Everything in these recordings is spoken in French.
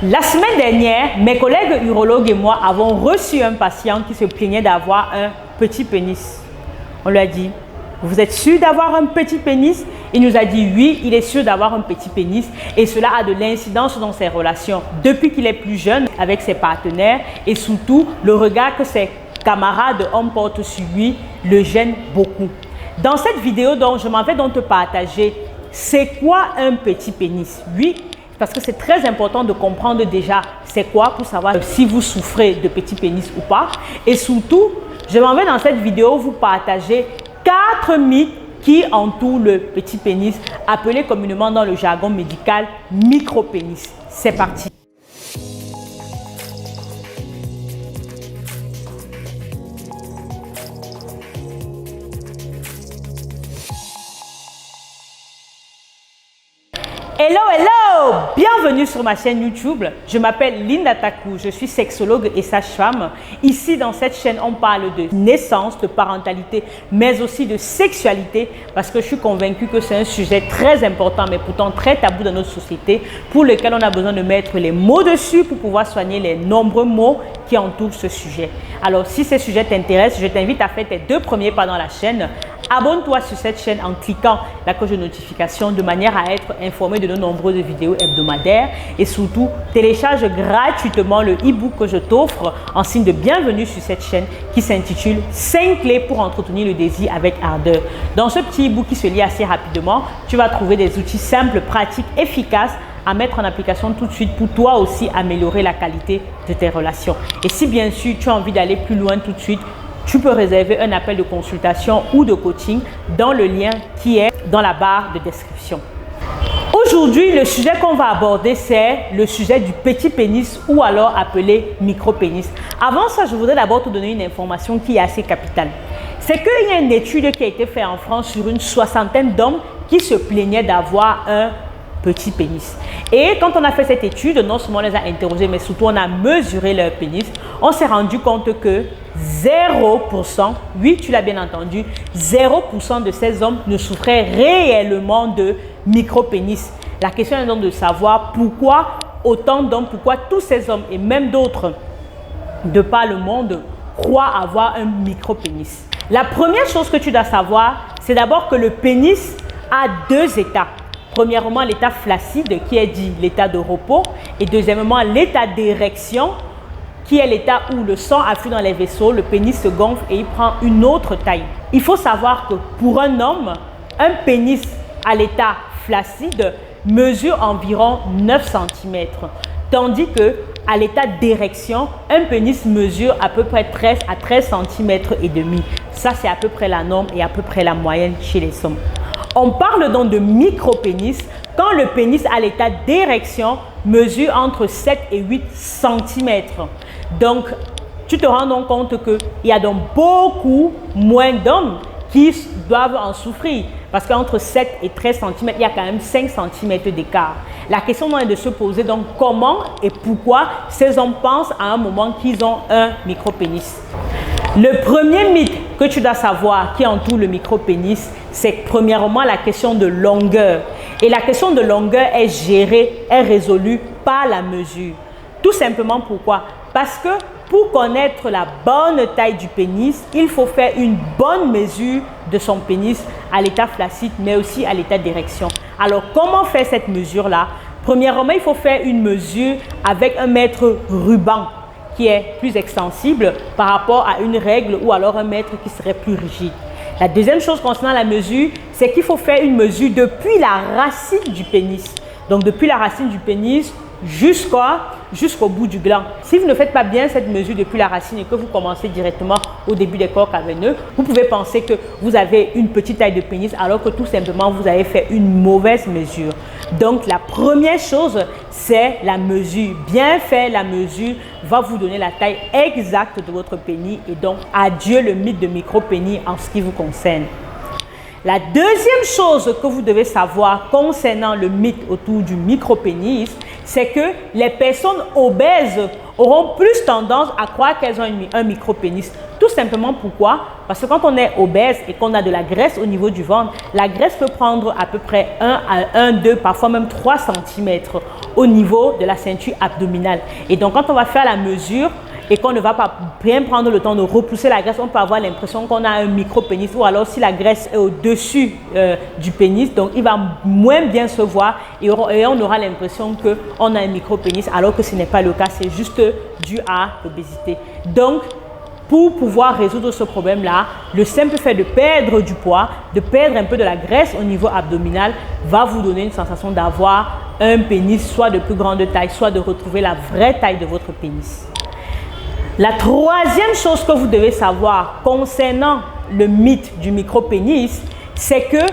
La semaine dernière, mes collègues urologues et moi avons reçu un patient qui se plaignait d'avoir un petit pénis. On lui a dit, vous êtes sûr d'avoir un petit pénis? Il nous a dit oui, il est sûr d'avoir un petit pénis et cela a de l'incidence dans ses relations depuis qu'il est plus jeune avec ses partenaires et surtout le regard que ses camarades hommes portent sur lui le gêne beaucoup. Dans cette vidéo, donc, je m'en vais donc te partager c'est quoi un petit pénis. Oui, parce que c'est très important de comprendre déjà c'est quoi pour savoir si vous souffrez de petit pénis ou pas. Et surtout, je m'en vais dans cette vidéo vous partager 4 mythes qui entourent le petit pénis, appelé communément dans le jargon médical micro-pénis. C'est parti. Hello, hello! Bienvenue sur ma chaîne YouTube. Je m'appelle Linda Taku, je suis sexologue et sage-femme. Ici, dans cette chaîne, on parle de naissance, de parentalité, mais aussi de sexualité parce que je suis convaincue que c'est un sujet très important, mais pourtant très tabou dans notre société, pour lequel on a besoin de mettre les mots dessus pour pouvoir soigner les nombreux mots qui entourent ce sujet. Alors, si ce sujet t'intéresse, je t'invite à faire tes 2 premiers pas dans la chaîne. Abonne-toi sur cette chaîne en cliquant la cloche de notification de manière à être informé de nos nombreuses vidéos hebdomadaires et surtout télécharge gratuitement le e-book que je t'offre en signe de bienvenue sur cette chaîne qui s'intitule 5 clés pour entretenir le désir avec ardeur. Dans ce petit e-book qui se lit assez rapidement, tu vas trouver des outils simples, pratiques, efficaces à mettre en application tout de suite pour toi aussi améliorer la qualité de tes relations. Et si bien sûr tu as envie d'aller plus loin tout de suite, tu peux réserver un appel de consultation ou de coaching dans le lien qui est dans la barre de description. Aujourd'hui, le sujet qu'on va aborder, c'est le sujet du petit pénis ou alors appelé micro-pénis. Avant ça, je voudrais d'abord te donner une information qui est assez capitale. C'est qu'il y a une étude qui a été faite en France sur une 60aine d'hommes qui se plaignaient d'avoir un petit pénis. Et quand on a fait cette étude, non seulement on les a interrogés, mais surtout on a mesuré leur pénis, on s'est rendu compte que 0%, oui tu l'as bien entendu, 0% de ces hommes ne souffraient réellement de micro-pénis. La question est donc de savoir pourquoi autant d'hommes, pourquoi tous ces hommes et même d'autres de par le monde croient avoir un micro-pénis. La première chose que tu dois savoir, c'est d'abord que le pénis a 2 états. Premièrement, l'état flaccide qui est dit l'état de repos et deuxièmement, l'état d'érection qui est l'état où le sang afflue dans les vaisseaux, le pénis se gonfle et il prend une autre taille. Il faut savoir que pour un homme, un pénis à l'état flaccide mesure environ 9 cm, tandis que à l'état d'érection, un pénis mesure à peu près 13 à 13 cm et demi. Ça, c'est à peu près la norme et à peu près la moyenne chez les hommes. On parle donc de micro-pénis quand le pénis à l'état d'érection mesure entre 7 et 8 cm. Donc, tu te rends donc compte qu'il y a donc beaucoup moins d'hommes qui doivent en souffrir. Parce qu'entre 7 et 13 cm, il y a quand même 5 cm d'écart. La question est de se poser donc comment et pourquoi ces hommes pensent à un moment qu'ils ont un micro-pénis. Le premier mythe que tu dois savoir qui entoure le micro-pénis, c'est premièrement la question de longueur. Et la question de longueur est gérée, est résolue par la mesure. Tout simplement pourquoi? Parce que pour connaître la bonne taille du pénis, il faut faire une bonne mesure de son pénis à l'état flaccide, mais aussi à l'état d'érection. Alors, comment faire cette mesure-là? Premièrement, il faut faire une mesure avec un mètre ruban qui est plus extensible par rapport à une règle ou alors un mètre qui serait plus rigide. La deuxième chose concernant la mesure, c'est qu'il faut faire une mesure depuis la racine du pénis. Donc, depuis la racine du pénis jusqu'au bout du gland. Si vous ne faites pas bien cette mesure depuis la racine et que vous commencez directement au début des corps caverneux, vous pouvez penser que vous avez une petite taille de pénis alors que tout simplement vous avez fait une mauvaise mesure. Donc la première chose, c'est la mesure. Bien faire la mesure va vous donner la taille exacte de votre pénis et donc adieu le mythe de micro-pénis en ce qui vous concerne. La deuxième chose que vous devez savoir concernant le mythe autour du micro-pénis, c'est que les personnes obèses auront plus tendance à croire qu'elles ont un micro-pénis. Tout simplement pourquoi? Parce que quand on est obèse et qu'on a de la graisse au niveau du ventre, la graisse peut prendre à peu près 1 à 1, 2, parfois même 3 cm. au niveau de la ceinture abdominale. Et donc, quand on va faire la mesure et qu'on ne va pas bien prendre le temps de repousser la graisse, on peut avoir l'impression qu'on a un micro-pénis, ou alors si la graisse est au-dessus du pénis, donc il va moins bien se voir et on aura l'impression qu'on a un micro-pénis, alors que ce n'est pas le cas, c'est juste dû à l'obésité. Donc, pour pouvoir résoudre ce problème-là, le simple fait de perdre du poids, de perdre un peu de la graisse au niveau abdominal, va vous donner une sensation d'avoir un pénis soit de plus grande taille, soit de retrouver la vraie taille de votre pénis. La troisième chose que vous devez savoir concernant le mythe du micro-pénis, c'est que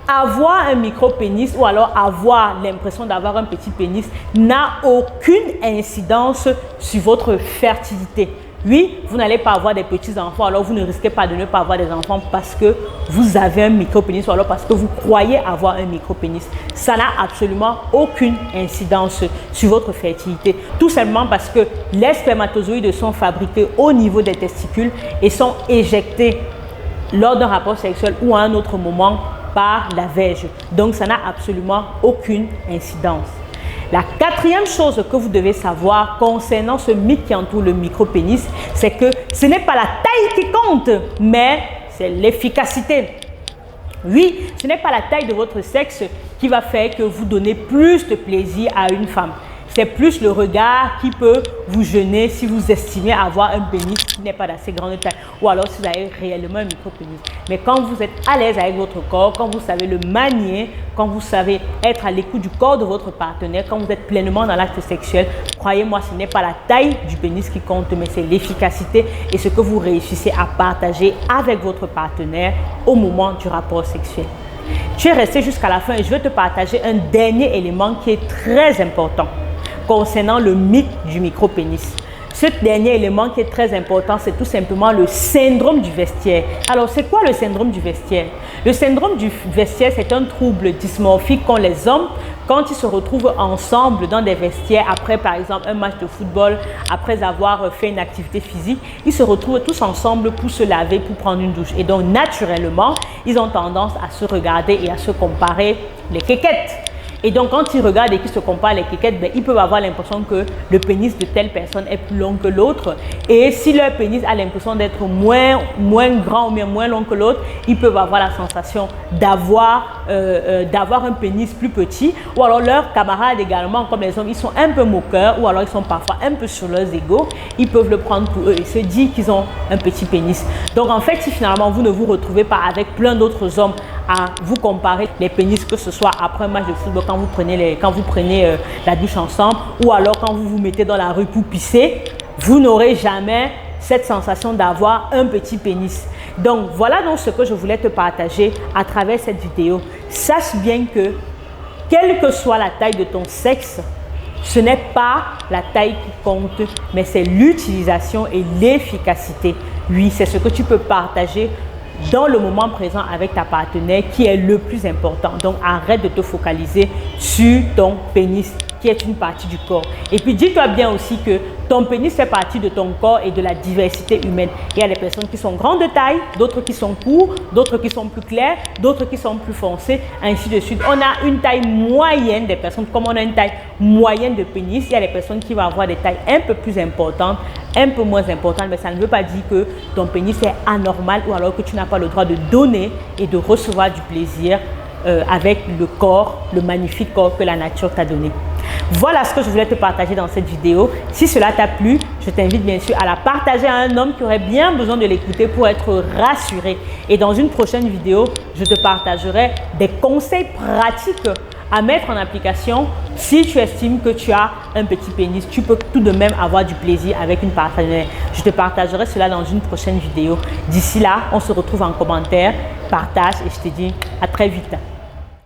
avoir un micro-pénis ou alors avoir l'impression d'avoir un petit pénis n'a aucune incidence sur votre fertilité. Oui, vous n'allez pas avoir des petits-enfants, alors vous ne risquez pas de ne pas avoir des enfants parce que vous avez un micro-pénis ou alors parce que vous croyez avoir un micro-pénis. Ça n'a absolument aucune incidence sur votre fertilité. Tout simplement parce que les spermatozoïdes sont fabriqués au niveau des testicules et sont éjectés lors d'un rapport sexuel ou à un autre moment par la verge. Donc, ça n'a absolument aucune incidence. La quatrième chose que vous devez savoir concernant ce mythe qui entoure le micro-pénis, c'est que ce n'est pas la taille qui compte, mais c'est l'efficacité. Oui, ce n'est pas la taille de votre sexe qui va faire que vous donnez plus de plaisir à une femme. C'est plus le regard qui peut vous gêner si vous estimez avoir un pénis qui n'est pas d'assez grande taille ou alors si vous avez réellement un micro-pénis. Mais quand vous êtes à l'aise avec votre corps, quand vous savez le manier, quand vous savez être à l'écoute du corps de votre partenaire, quand vous êtes pleinement dans l'acte sexuel, croyez-moi, ce n'est pas la taille du pénis qui compte, mais c'est l'efficacité et ce que vous réussissez à partager avec votre partenaire au moment du rapport sexuel. Tu es resté jusqu'à la fin et je vais te partager un dernier élément qui est très important concernant le mythe du micro-pénis. Ce dernier élément qui est très important, c'est tout simplement le syndrome du vestiaire. Alors, c'est quoi le syndrome du vestiaire? Le syndrome du vestiaire, c'est un trouble dysmorphique qu'ont les hommes quand ils se retrouvent ensemble dans des vestiaires après, par exemple, un match de football, après avoir fait une activité physique. Ils se retrouvent tous ensemble pour se laver, pour prendre une douche. Et donc, naturellement, ils ont tendance à se regarder et à se comparer les kékettes. Et donc, quand ils regardent et qu'ils se comparent les kékettes, ben, ils peuvent avoir l'impression que le pénis de telle personne est plus long que l'autre. Et si leur pénis a l'impression d'être moins grand ou bien moins long que l'autre, ils peuvent avoir la sensation d'avoir un pénis plus petit. Ou alors leurs camarades également, comme les hommes, ils sont un peu moqueurs ou alors ils sont parfois un peu sur leurs égos. Ils peuvent le prendre pour eux et se dire qu'ils ont un petit pénis. Donc, en fait, si finalement vous ne vous retrouvez pas avec plein d'autres hommes à vous comparer les pénis, que ce soit après un match de football, quand vous prenez la douche ensemble ou alors quand vous vous mettez dans la rue pour pisser, vous n'aurez jamais cette sensation d'avoir un petit pénis. Donc voilà donc ce que je voulais te partager à travers cette vidéo. Sache bien que quelle que soit la taille de ton sexe, ce n'est pas la taille qui compte, mais c'est l'utilisation et l'efficacité. Oui, c'est ce que tu peux partager dans le moment présent avec ta partenaire qui est le plus important. Donc, arrête de te focaliser sur ton pénis qui est une partie du corps. Et puis, dis-toi bien aussi que ton pénis fait partie de ton corps et de la diversité humaine. Il y a des personnes qui sont grandes de taille, d'autres qui sont courtes, d'autres qui sont plus claires, d'autres qui sont plus foncées, ainsi de suite. On a une taille moyenne des personnes, comme on a une taille moyenne de pénis. Il y a des personnes qui vont avoir des tailles un peu plus importantes, un peu moins importantes, mais ça ne veut pas dire que ton pénis est anormal ou alors que tu n'as pas le droit de donner et de recevoir du plaisir avec le corps, le magnifique corps que la nature t'a donné. Voilà ce que je voulais te partager dans cette vidéo. Si cela t'a plu, je t'invite bien sûr à la partager à un homme qui aurait bien besoin de l'écouter pour être rassuré. Et dans une prochaine vidéo, je te partagerai des conseils pratiques à mettre en application si tu estimes que tu as un petit pénis. Tu peux tout de même avoir du plaisir avec une partenaire. Je te partagerai cela dans une prochaine vidéo. D'ici là, on se retrouve en commentaire, partage et je te dis à très vite.